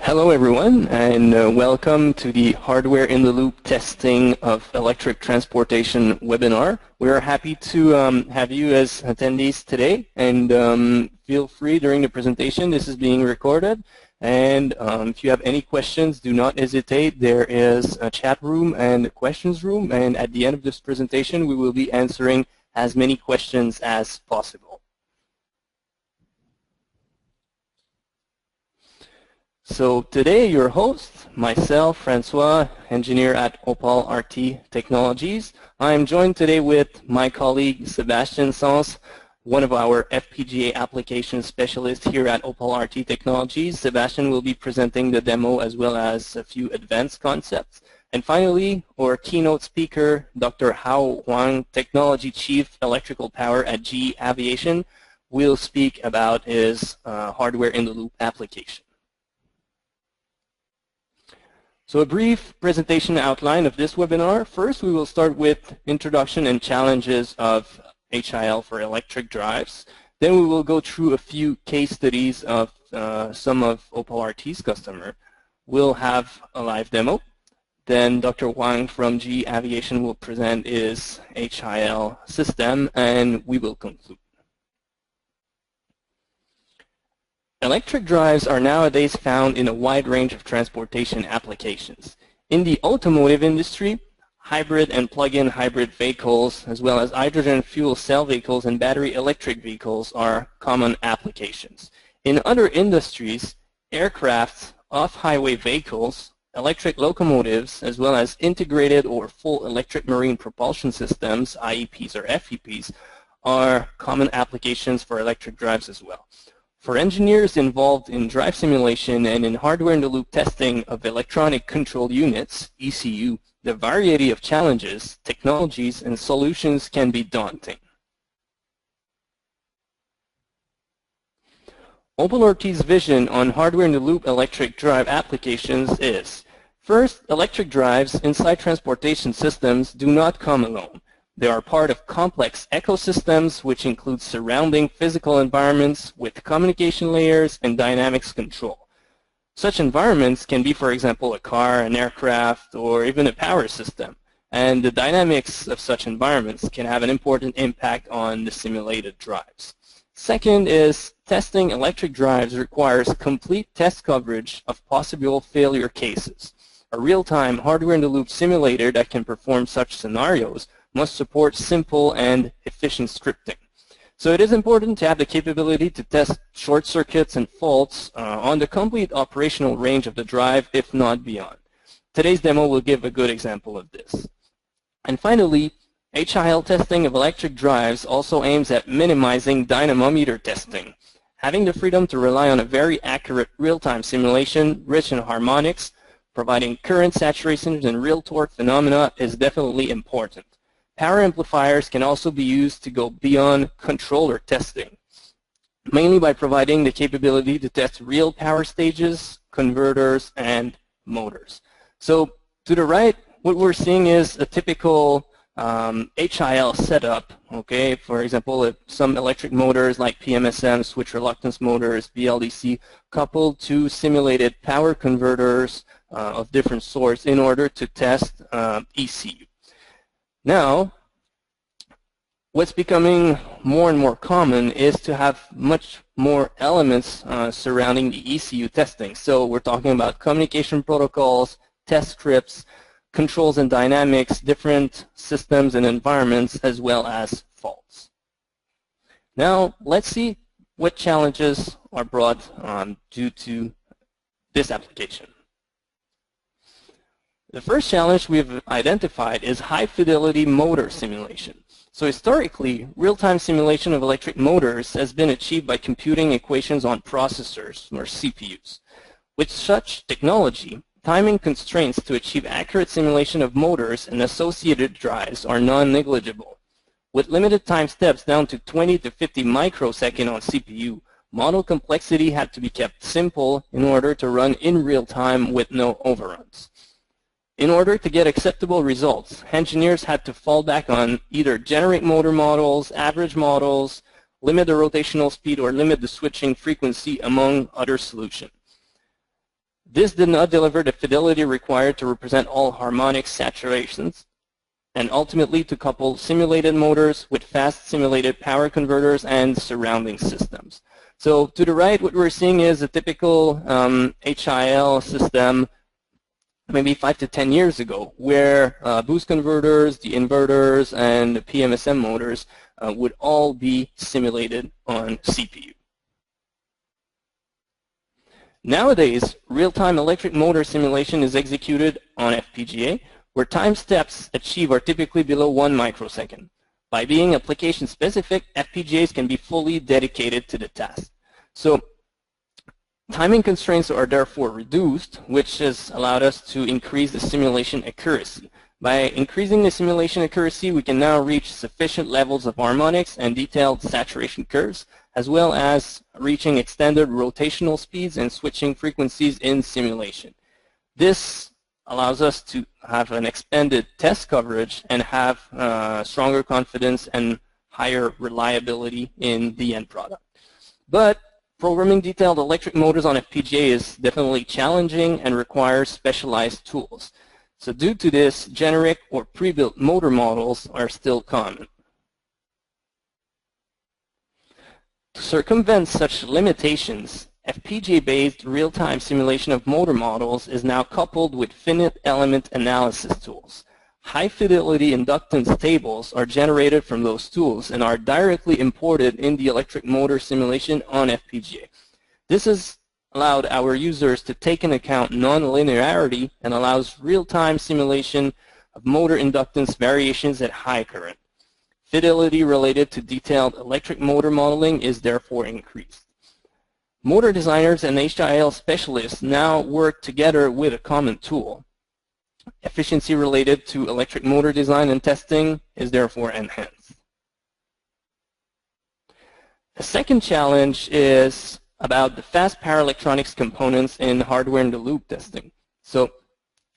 Hello everyone, and welcome to the Hardware in the Loop Testing of Electric Transportation webinar. We are happy to have you as attendees today, and feel free during the presentation. This is being recorded, and if you have any questions, do not hesitate. There is a chat room and a questions room, and at the end of this presentation, we will be answering as many questions as possible. So today, your host, myself, Francois, engineer at OPAL-RT Technologies. I'm joined today with my colleague, Sébastien Sans, one of our FPGA application specialists here at OPAL-RT Technologies. Sébastien will be presenting the demo as well as a few advanced concepts. And finally, our keynote speaker, Dr. Hao Huang, Technology Chief Electrical Power at GE Aviation, will speak about his hardware-in-the-loop application. So a brief presentation outline of this webinar. First, we will start with introduction and challenges of HIL for electric drives. Then we will go through a few case studies of some of OPAL-RT's customers. We'll have a live demo. Then Dr. Wang from GE Aviation will present his HIL system, and we will conclude. Electric drives are nowadays found in a wide range of transportation applications. In the automotive industry, hybrid and plug-in hybrid vehicles, as well as hydrogen fuel cell vehicles and battery electric vehicles are common applications. In other industries, aircraft, off-highway vehicles, electric locomotives, as well as integrated or full electric marine propulsion systems, IEPs or FEPs, are common applications for electric drives as well. For engineers involved in drive simulation and in hardware-in-the-loop testing of electronic control units, ECU, the variety of challenges, technologies, and solutions can be daunting. OPAL-RT's vision on hardware-in-the-loop electric drive applications is, first, electric drives inside transportation systems do not come alone. They are part of complex ecosystems which include surrounding physical environments with communication layers and dynamics control. Such environments can be, for example, a car, an aircraft, or even a power system. And the dynamics of such environments can have an important impact on the simulated drives. Second is testing electric drives requires complete test coverage of possible failure cases. A real-time hardware-in-the-loop simulator that can perform such scenarios must support simple and efficient scripting. So it is important to have the capability to test short circuits and faults on the complete operational range of the drive, if not beyond. Today's demo will give a good example of this. And finally, HIL testing of electric drives also aims at minimizing dynamometer testing. Having the freedom to rely on a very accurate real-time simulation rich in harmonics, providing current saturations and real torque phenomena is definitely important. Power amplifiers can also be used to go beyond controller testing, mainly by providing the capability to test real power stages, converters, and motors. So to the right, what we're seeing is a typical HIL setup. Okay, for example, some electric motors like PMSM, switch reluctance motors, BLDC, coupled to simulated power converters of different sorts in order to test ECU. Now, what's becoming more and more common is to have much more elements surrounding the ECU testing. So we're talking about communication protocols, test scripts, controls and dynamics, different systems and environments, as well as faults. Now, let's see what challenges are brought due to this application. The first challenge we've identified is high-fidelity motor simulation. So historically, real-time simulation of electric motors has been achieved by computing equations on processors, or CPUs. With such technology, timing constraints to achieve accurate simulation of motors and associated drives are non-negligible. With limited time steps down to 20 to 50 microseconds on CPU, model complexity had to be kept simple in order to run in real time with no overruns. In order to get acceptable results, engineers had to fall back on either generate motor models, average models, limit the rotational speed, or limit the switching frequency, among other solutions. This did not deliver the fidelity required to represent all harmonic saturations, and ultimately to couple simulated motors with fast simulated power converters and surrounding systems. So to the right, what we're seeing is a typical HIL system maybe 5 to 10 years ago, where boost converters, the inverters, and the PMSM motors would all be simulated on CPU. Nowadays, real-time electric motor simulation is executed on FPGA, where time steps achieved are typically below 1 microsecond. By being application-specific, FPGAs can be fully dedicated to the task. So, timing constraints are therefore reduced, which has allowed us to increase the simulation accuracy. By increasing the simulation accuracy, we can now reach sufficient levels of harmonics and detailed saturation curves, as well as reaching extended rotational speeds and switching frequencies in simulation. This allows us to have an expanded test coverage and have stronger confidence and higher reliability in the end product. But programming detailed electric motors on FPGA is definitely challenging and requires specialized tools. So due to this, generic or pre-built motor models are still common. To circumvent such limitations, FPGA-based real-time simulation of motor models is now coupled with finite element analysis tools. High-fidelity inductance tables are generated from those tools and are directly imported in the electric motor simulation on FPGA. This has allowed our users to take into account non-linearity and allows real-time simulation of motor inductance variations at high current. Fidelity related to detailed electric motor modeling is therefore increased. Motor designers and HIL specialists now work together with a common tool. Efficiency related to electric motor design and testing is therefore enhanced. A second challenge is about the fast power electronics components in hardware-in-the-loop testing. So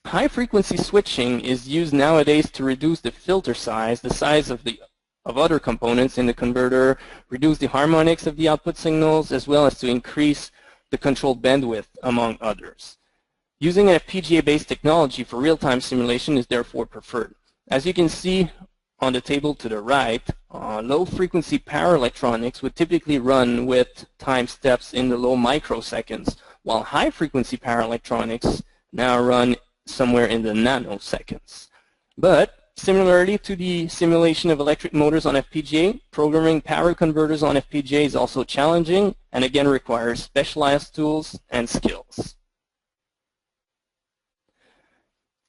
high-frequency switching is used nowadays to reduce the filter size, the size of other components in the converter, reduce the harmonics of the output signals, as well as to increase the control bandwidth, among others. Using an FPGA-based technology for real-time simulation is therefore preferred. As you can see on the table to the right, low-frequency power electronics would typically run with time steps in the low microseconds, while high-frequency power electronics now run somewhere in the nanoseconds. But similarly to the simulation of electric motors on FPGA, programming power converters on FPGA is also challenging and again requires specialized tools and skills.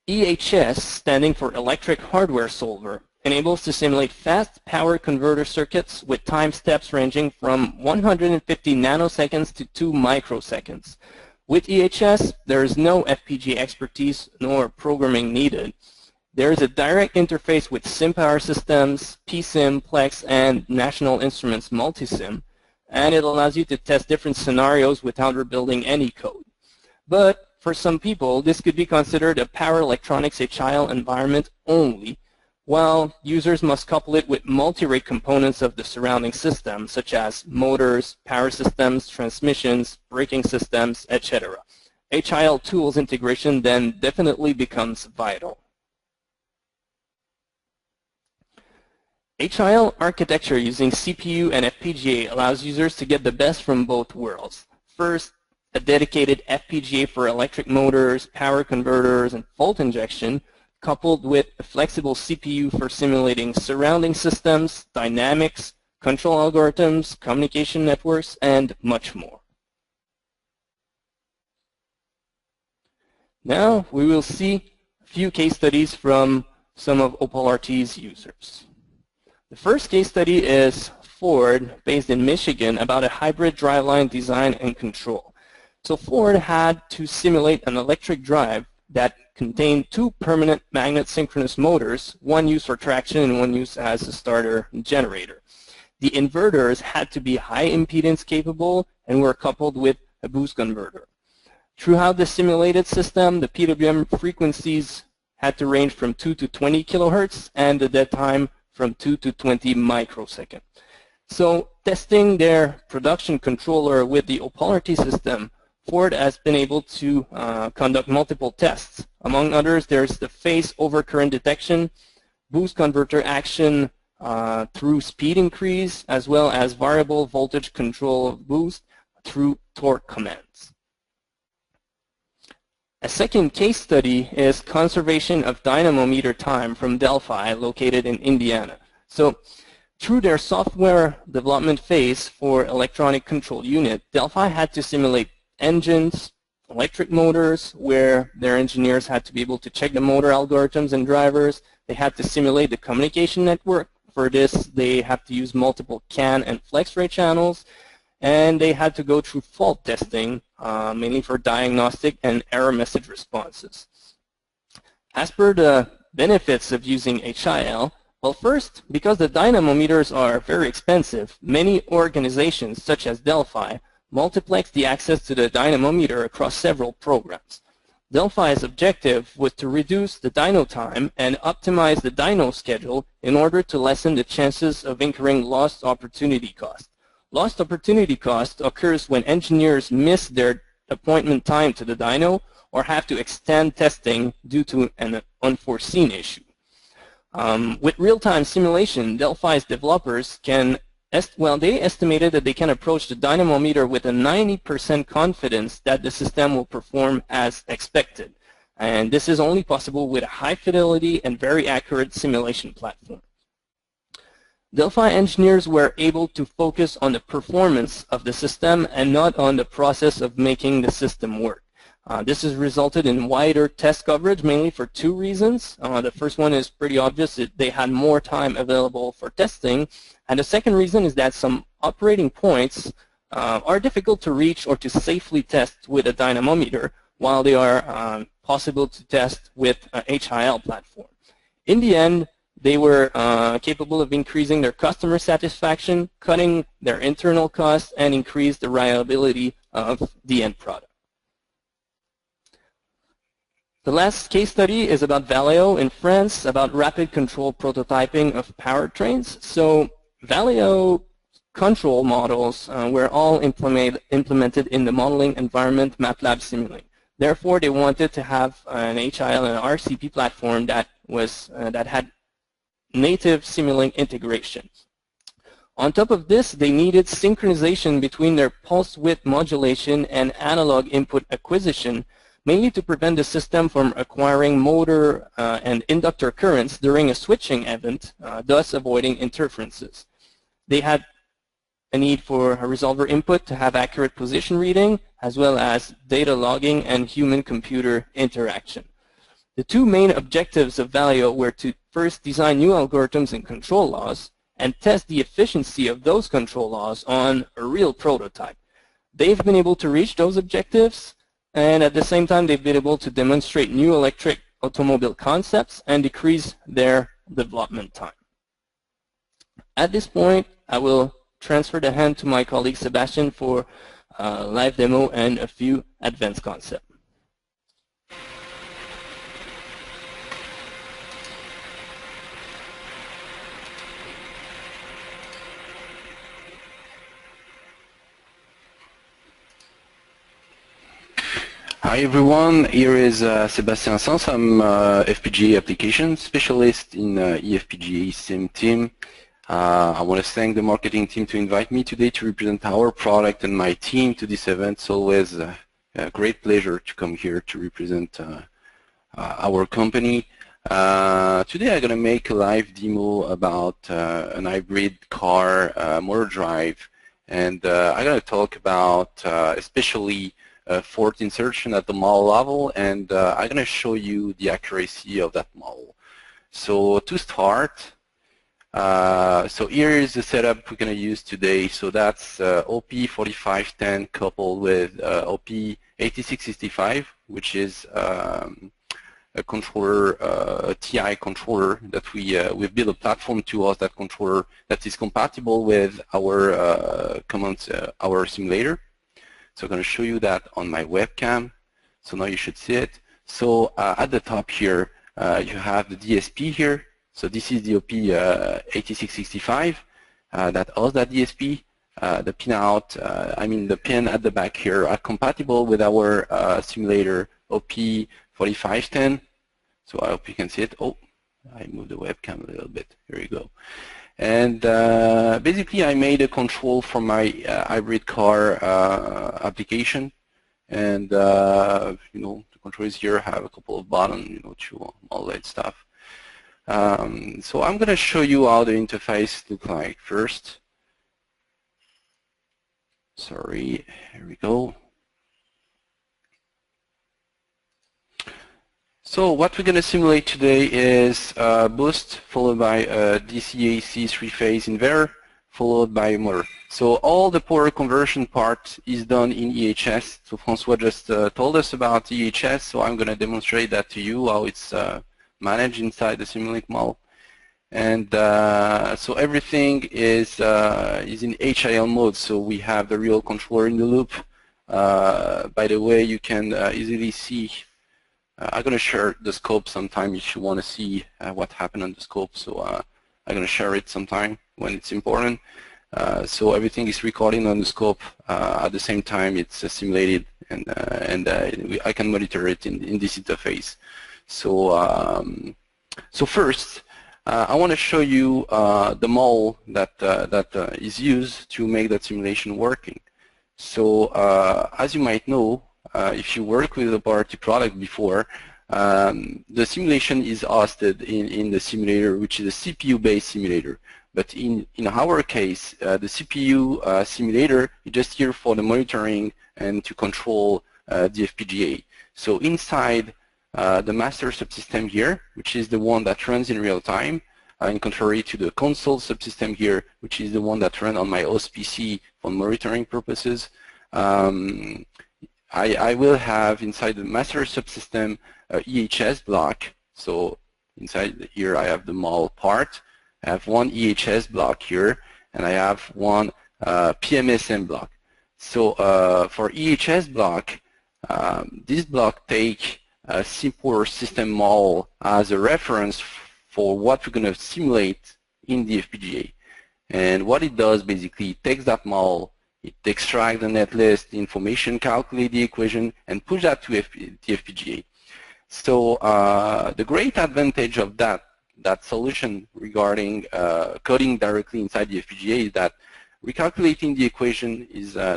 EHS, standing for Electric Hardware Solver, enables to simulate fast power converter circuits with time steps ranging from 150 nanoseconds to 2 microseconds. With EHS, there is no FPGA expertise nor programming needed. There is a direct interface with SimPower systems, PSIM, Plex, and National Instruments Multisim, and it allows you to test different scenarios without rebuilding any code. But for some people, this could be considered a power electronics HIL environment only, while users must couple it with multi-rate components of the surrounding system, such as motors, power systems, transmissions, braking systems, etc. HIL tools integration then definitely becomes vital. HIL architecture using CPU and FPGA allows users to get the best from both worlds. First, a dedicated FPGA for electric motors, power converters, and fault injection, coupled with a flexible CPU for simulating surrounding systems, dynamics, control algorithms, communication networks, and much more. Now we will see a few case studies from some of OPAL-RT's users. The first case study is Ford, based in Michigan, about a hybrid driveline design and control. So Ford had to simulate an electric drive that contained 2 permanent magnet synchronous motors, one used for traction and one used as a starter generator. The inverters had to be high impedance capable and were coupled with a boost converter. Throughout the simulated system, the PWM frequencies had to range from 2 to 20 kilohertz and the dead time from 2 to 20 microseconds. So testing their production controller with the OPAL-RT system, Ford has been able to conduct multiple tests. Among others, there's the phase overcurrent detection, boost converter action through speed increase, as well as variable voltage control boost through torque commands. A second case study is conservation of dynamometer time from Delphi, located in Indiana. So, through their software development phase for electronic control unit, Delphi had to simulate engines, electric motors, where their engineers had to be able to check the motor algorithms and drivers. They had to simulate the communication network. For this, they have to use multiple CAN and FlexRay channels, and they had to go through fault testing, mainly for diagnostic and error message responses. As per the benefits of using HIL, well, first, because the dynamometers are very expensive, many organizations, such as Delphi, multiplex the access to the dynamometer across several programs. Delphi's objective was to reduce the dyno time and optimize the dyno schedule in order to lessen the chances of incurring lost opportunity cost. Lost opportunity cost occurs when engineers miss their appointment time to the dyno or have to extend testing due to an unforeseen issue. With real-time simulation, Delphi's developers can, they estimated that they can approach the dynamometer with a 90% confidence that the system will perform as expected. And this is only possible with a high fidelity and very accurate simulation platform. Delphi engineers were able to focus on the performance of the system and not on the process of making the system work. This has resulted in wider test coverage, mainly for two reasons. The first one is pretty obvious. They had more time available for testing. And the second reason is that some operating points are difficult to reach or to safely test with a dynamometer, while they are possible to test with a HIL platform. In the end, they were capable of increasing their customer satisfaction, cutting their internal costs, and increase the reliability of the end product. The last case study is about Valeo in France, about rapid control prototyping of powertrains. So Valeo control models were all implemented in the modeling environment MATLAB Simulink. Therefore, they wanted to have an HIL and an RCP platform that was that had native Simulink integration. On top of this, they needed synchronization between their pulse width modulation and analog input acquisition, mainly to prevent the system from acquiring motor and inductor currents during a switching event, thus avoiding interferences. They had a need for a resolver input to have accurate position reading, as well as data logging and human-computer interaction. The two main objectives of Valeo were to first design new algorithms and control laws, and test the efficiency of those control laws on a real prototype. They've been able to reach those objectives, and at the same time, they've been able to demonstrate new electric automobile concepts and decrease their development time. At this point, I will transfer the hand to my colleague Sebastian for a live demo and a few advanced concepts. Hi everyone, here is Sébastien Sans. I'm FPGA application specialist in eFPGA sim team. I want to thank the marketing team to invite me today to represent our product and my team to this event. It's always a great pleasure to come here to represent our company. Today I'm going to make a live demo about an hybrid car motor drive, and I'm going to talk about especially fourth insertion at the model level, and I'm going to show you the accuracy of that model. So to start, so here is the setup we're going to use today. So that's OP-4510 coupled with OP-8665, which is a controller, a TI controller that we've built a platform to us, that controller that is compatible with our commands, our simulator. So I'm going to show you that on my webcam. So now you should see it. So at the top here, you have the DSP here. So this is the OP-8665 that hosts that DSP. the pinout, the pin at the back here are compatible with our simulator OP-4510. So I hope you can see it. Oh, I moved the webcam a little bit. Here we go. And basically, I made a control for my hybrid car application. And the controls here have a couple of buttons, to all that stuff. So I'm going to show you how the interface looks like first. Sorry, here we go. So what we're going to simulate today is boost followed by a DC-AC three-phase inverter followed by a motor. So all the power conversion part is done in EHS. So François just told us about EHS, so I'm going to demonstrate that to you, how it's managed inside the Simulink model. And so everything is in HIL mode, so we have the real controller in the loop. By the way, you can easily see, I'm going to share the scope sometime if you want to see what happened on the scope. So I'm going to share it sometime when it's important. So everything is recording on the scope. At the same time, it's simulated, and I can monitor it in this interface. So so first, I want to show you the model that is used to make that simulation working. So as you might know, if you work with a OPAL-RT product before, the simulation is hosted in the simulator, which is a CPU-based simulator. But in our case, the CPU simulator is just here for the monitoring and to control the FPGA. So inside the master subsystem here, which is the one that runs in real time, in contrary to the console subsystem here, which is the one that runs on my host PC for monitoring purposes, I will have inside the master subsystem a EHS block. So inside here I have the model part. I have one EHS block here, and I have one PMSM block. So for EHS block, this block takes a simpler system model as a reference for what we're going to simulate in the FPGA. And what it does basically, it takes that model, it extracts the netlist, the information, calculate the equation, and push that to the FPGA. So the great advantage of that solution regarding coding directly inside the FPGA is that recalculating the equation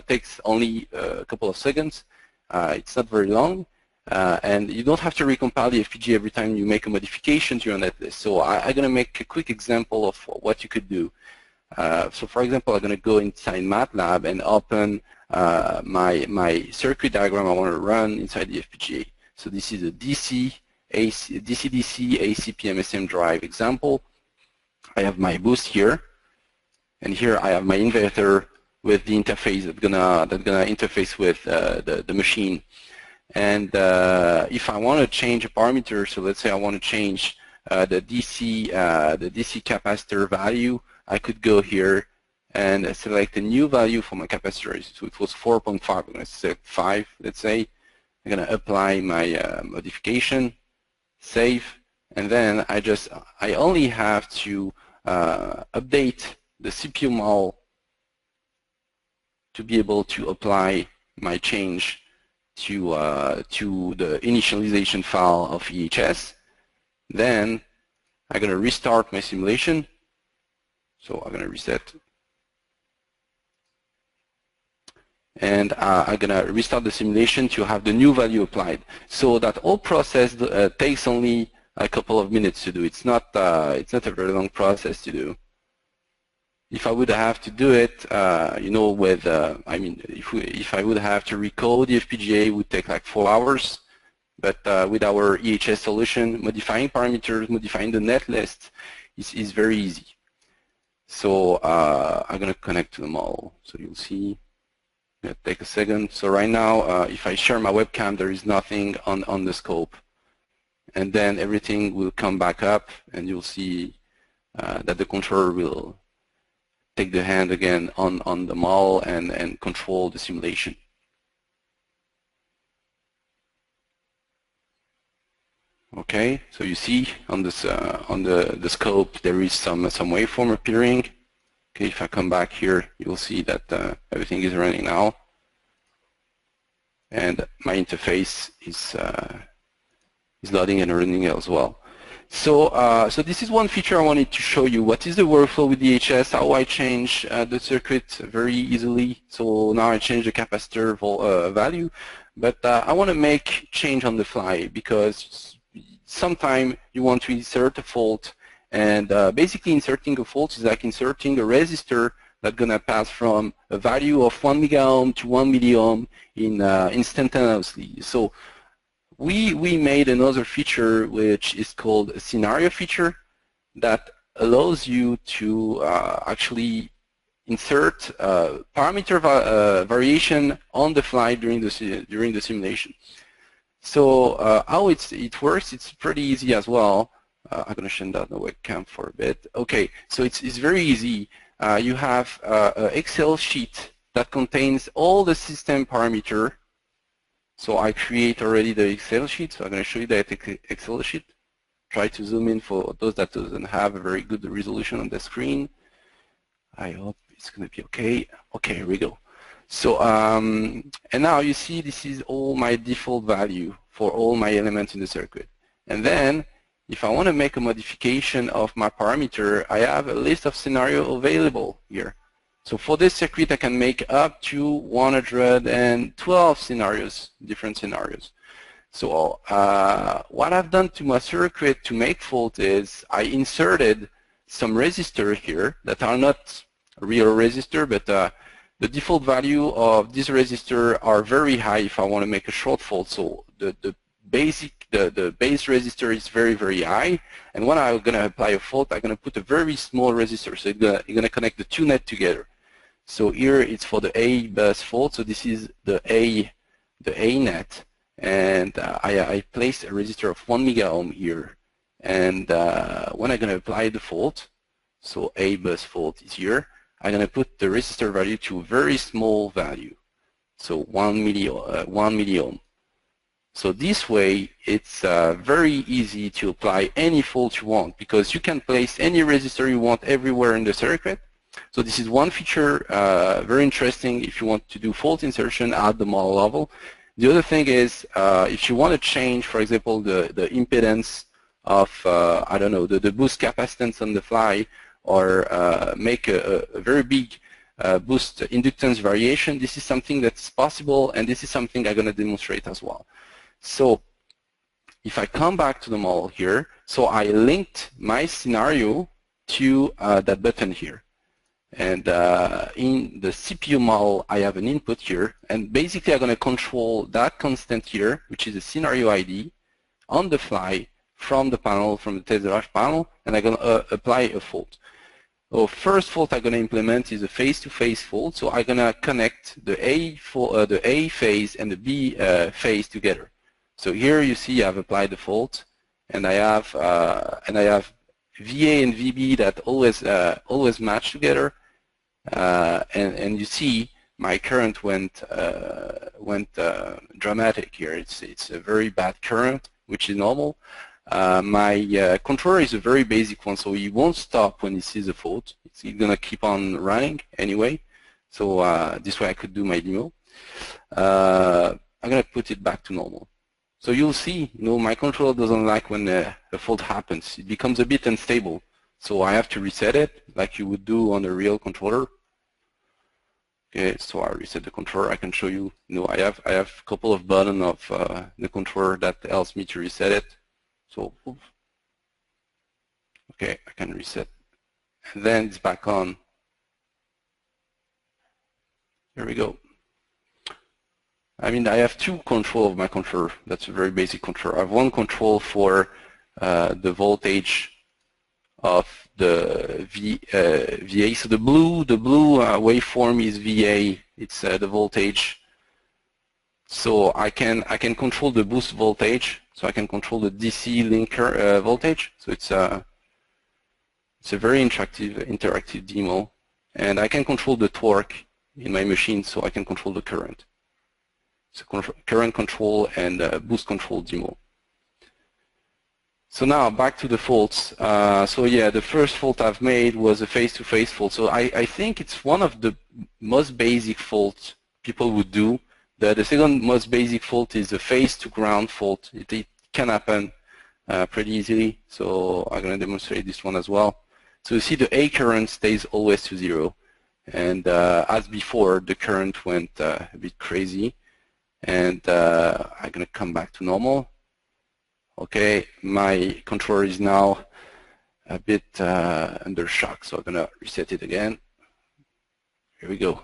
takes only a couple of seconds. It's not very long. And you don't have to recompile the FPGA every time you make a modification to your netlist. So I'm going to make a quick example of what you could do. So for example, I'm going to go inside MATLAB and open my circuit diagram I want to run inside the FPGA. So this is a DC-DC AC PMSM drive example. I have my boost here, and here I have my inverter with the interface that's gonna interface with the machine. And if I want to change a parameter, so let's say I want to change the DC capacitor value, I could go here and select a new value for my capacitor. So it was 4.5. I'm going to select 5, let's say. I'm going to apply my modification, save, and then I only have to update the CPU model to be able to apply my change to the initialization file of EHS. Then I'm going to restart my simulation. So I'm going to reset. And I'm going to restart the simulation to have the new value applied. So that whole process takes only a couple of minutes to do. It's not a very long process to do. If I would have to do it, with, if I would have to recode the FPGA, it would take like 4 hours. But with our EHS solution, modifying parameters, modifying the netlist is very easy. So I'm going to connect to the model. So you'll see. It's going to take a second. So right now, if I share my webcam, there is nothing on the scope. And then everything will come back up, and you'll see that the controller will take the hand again on the model and control the simulation. Okay, so you see on this on the scope there is some waveform appearing. You Okay, if I come back here, you'll see that everything is running now, and my interface is loading and running as well. So, so this is one feature I wanted to show you. What is the workflow with DHS? How I change the circuit very easily. So now I change the capacitor value, but I want to make change on the fly because sometimes you want to insert a fault, and basically inserting a fault is like inserting a resistor that's going to pass from a value of 1 megaohm to 1 milliohm instantaneously. So we made another feature which is called a scenario feature that allows you to actually insert parameter variation on the fly during the simulation. So how it works, it's pretty easy as well. I'm going to shut down the webcam for a bit. Okay, so it's very easy. You have an Excel sheet that contains all the system parameter. So I create already the Excel sheet, so I'm going to show you that Excel sheet. Try to zoom in for those that doesn't have a very good resolution on the screen. I hope it's going to be okay. Okay, here we go. So, and now you see this is all my default value for all my elements in the circuit. And then, if I want to make a modification of my parameter, I have a list of scenarios available here. So for this circuit, I can make up to 112 scenarios, different scenarios. So what I've done to my circuit to make fault is I inserted some resistors here that are not real resistor, but the default value of these resistors are very high if I want to make a short fault. So the base resistor is very, very high, and when I'm going to apply a fault, I'm going to put a very small resistor. So you're going to connect the two net together. So here it's for the A bus fault. So this is the A net, and I placed a resistor of 1 megaohm here. And when I'm going to apply the fault, so A bus fault is here, I'm going to put the resistor value to a very small value, so 1 milliohm. So this way, it's very easy to apply any fault you want because you can place any resistor you want everywhere in the circuit. So this is one feature, very interesting if you want to do fault insertion at the model level. The other thing is, if you want to change, for example, the impedance of, I don't know, the boost capacitance on the fly, or make a very big boost inductance variation, this is something that's possible, and this is something I'm going to demonstrate as well. So if I come back to the model here, so I linked my scenario to that button here. And in the CPU model, I have an input here, and basically I'm going to control that constant here, which is a scenario ID, on the fly from the panel, from the test drive panel, and I'm going to apply a fault. So first fault I'm going to implement is a phase-to-phase fault, so I'm going to connect the A phase and the B phase together. So here you see I've applied the fault, and I have VA and VB that always match together, and you see my current went dramatic here. It's a very bad current, which is normal. My controller is a very basic one, so he won't stop when he sees a fault. He's gonna keep on running anyway. So this way I could do my demo. I'm gonna put it back to normal. So you'll see, my controller doesn't like when a fault happens. It becomes a bit unstable. So I have to reset it like you would do on a real controller. Okay, so I reset the controller. I can show you, I have a couple of buttons of the controller that helps me to reset it. So, okay, I can reset. And then it's back on. Here we go. I mean, I have two control of my controller. That's a very basic controller. I have one control for the voltage of the VA. So the blue waveform is VA. It's the voltage. So I can control the boost voltage. So I can control the DC linker voltage. So it's a very interactive demo. And I can control the torque in my machine, so I can control the current. So current control and boost control demo. So now back to the faults. So yeah, the first fault I've made was a face-to-face fault. So I think it's one of the most basic faults people would do. The second most basic fault is a face-to-ground fault. It can happen pretty easily. So I'm going to demonstrate this one as well. So you see the A current stays always to 0. And as before, the current went a bit crazy. And I'm going to come back to normal. Okay, my controller is now a bit under shock, so I'm going to reset it again. Here we go.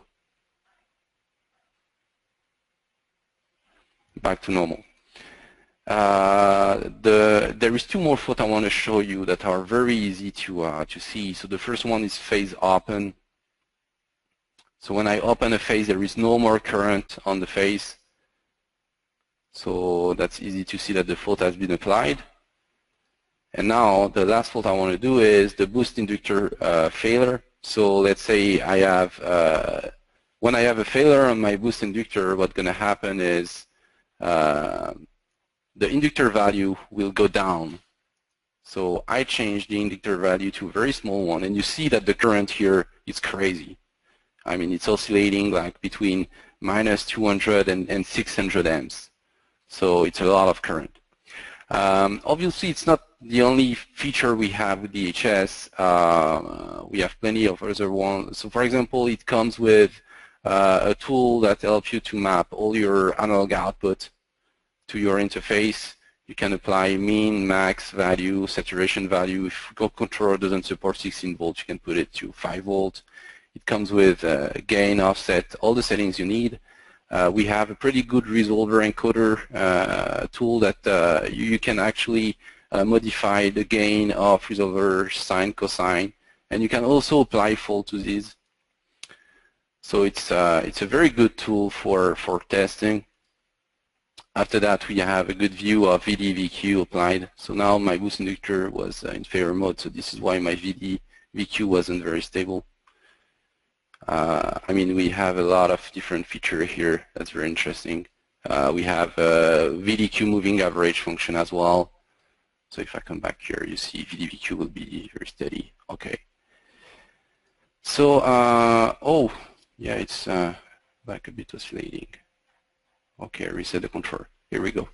Back to normal. There is two more faults I want to show you that are very easy to see. So the first one is phase open. So when I open a phase, there is no more current on the phase. So that's easy to see that the fault has been applied. And now the last fault I want to do is the boost inductor failure. So let's say I have, when I have a failure on my boost inductor, what's going to happen is the inductor value will go down. So I change the inductor value to a very small one, and you see that the current here is crazy. I mean, it's oscillating like between minus 200 and 600 amps. So it's a lot of current. Obviously, it's not the only feature we have with DHS. We have plenty of other ones. So for example, it comes with a tool that helps you to map all your analog output to your interface. You can apply mean, max value, saturation value. If your controller doesn't support 16 volts, you can put it to 5 volts. It comes with gain, offset, all the settings you need. We have a pretty good resolver encoder tool that you can actually modify the gain of resolver, sine, cosine, and you can also apply fault to these. So it's a very good tool for testing. After that, we have a good view of VD, VQ applied. So now my boost inductor was in failure mode, so this is why my VD, VQ wasn't very stable. I mean, we have a lot of different features here. That's very interesting. We have a VDQ moving average function as well. So if I come back here, you see VDVQ will be very steady. Okay. So, oh, yeah, it's back a bit oscillating. Okay, reset the controller. Here we go.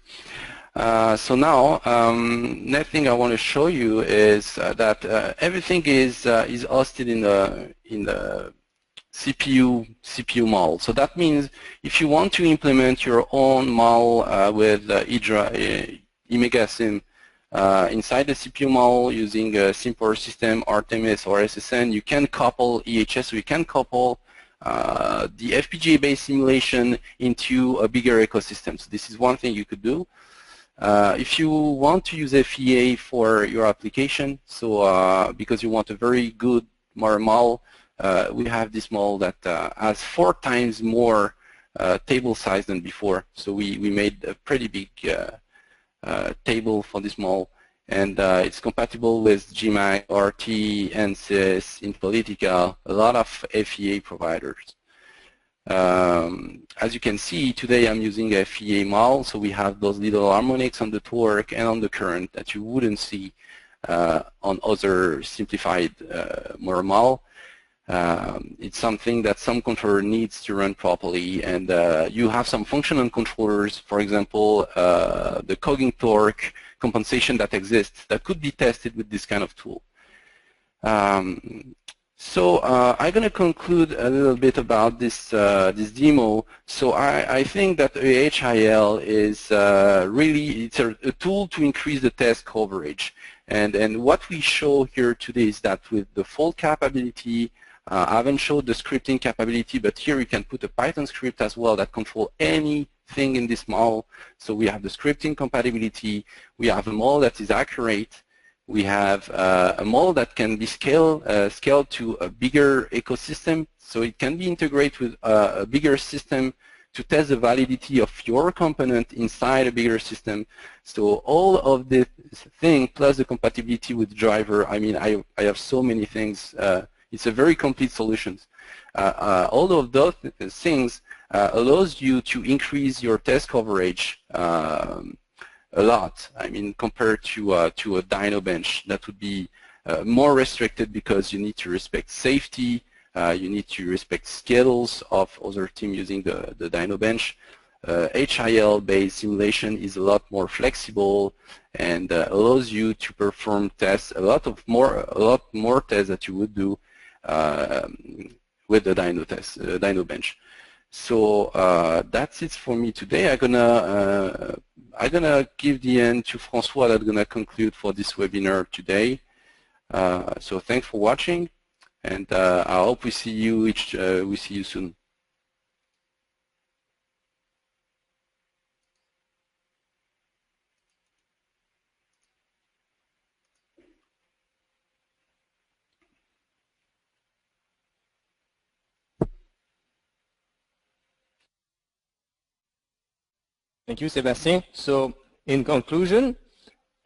So now, next thing I want to show you is that everything is hosted in the CPU model. So that means if you want to implement your own model with IMEGASIM inside the CPU model using a simpler system, RTMS or SSN, you can couple EHS, so you can couple the FPGA-based simulation into a bigger ecosystem. So this is one thing you could do. If you want to use FEA for your application, so because you want a very good model, we have this model that has 4 times more table size than before. So we made a pretty big table for this model, and it's compatible with GMAC, RT, NCS, Inpolitica, a lot of FEA providers. As you can see, today I'm using a FEA model, so we have those little harmonics on the torque and on the current that you wouldn't see on other simplified model. It's something that some controller needs to run properly, and you have some functional controllers, for example, the cogging torque compensation that exists that could be tested with this kind of tool. So I'm going to conclude a little bit about this demo. So I think that HIL is really it's a tool to increase the test coverage, and what we show here today is that with the fault capability. I haven't showed the scripting capability, but here you can put a Python script as well that control anything in this model. So we have the scripting compatibility, we have a model that is accurate, we have a model that can be scaled to a bigger ecosystem, so it can be integrated with a bigger system to test the validity of your component inside a bigger system. So all of this thing plus the compatibility with driver, I mean, I have so many things. It's a very complete solution. All of those things allows you to increase your test coverage a lot. I mean, compared to a dyno bench, that would be more restricted because you need to respect safety, you need to respect schedules of other team using the dyno bench. HIL-based simulation is a lot more flexible and allows you to perform tests, a lot more tests that you would do with the dyno bench. So that's it for me today. I'm gonna give the end to François that's gonna conclude for this webinar today. So thanks for watching, and I hope we see you soon. Thank you, Sébastien. So, in conclusion,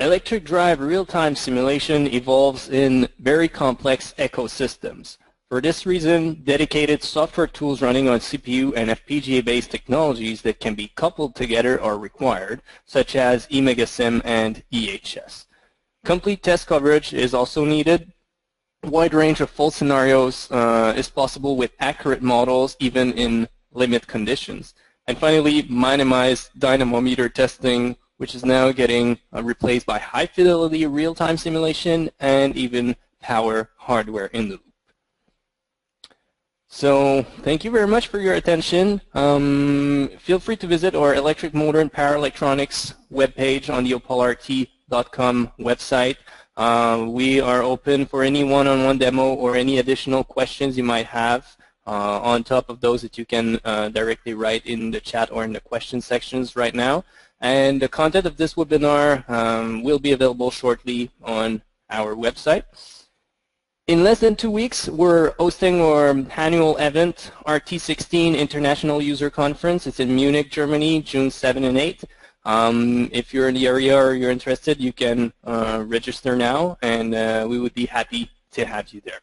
electric drive real-time simulation evolves in very complex ecosystems. For this reason, dedicated software tools running on CPU and FPGA-based technologies that can be coupled together are required, such as eMegaSim and EHS. Complete test coverage is also needed. A wide range of full scenarios is possible with accurate models, even in limit conditions. And finally, minimize dynamometer testing, which is now getting replaced by high-fidelity real-time simulation and even power hardware in the loop. So thank you very much for your attention. Feel free to visit our electric motor and power electronics webpage on the OPAL-RT.com website. We are open for any one-on-one demo or any additional questions you might have. On top of those that you can directly write in the chat or in the question sections right now. And the content of this webinar will be available shortly on our website. In less than 2 weeks, we're hosting our annual event, RT16 International User Conference. It's in Munich, Germany, June 7 and 8. If you're in the area or you're interested, you can register now, and we would be happy to have you there.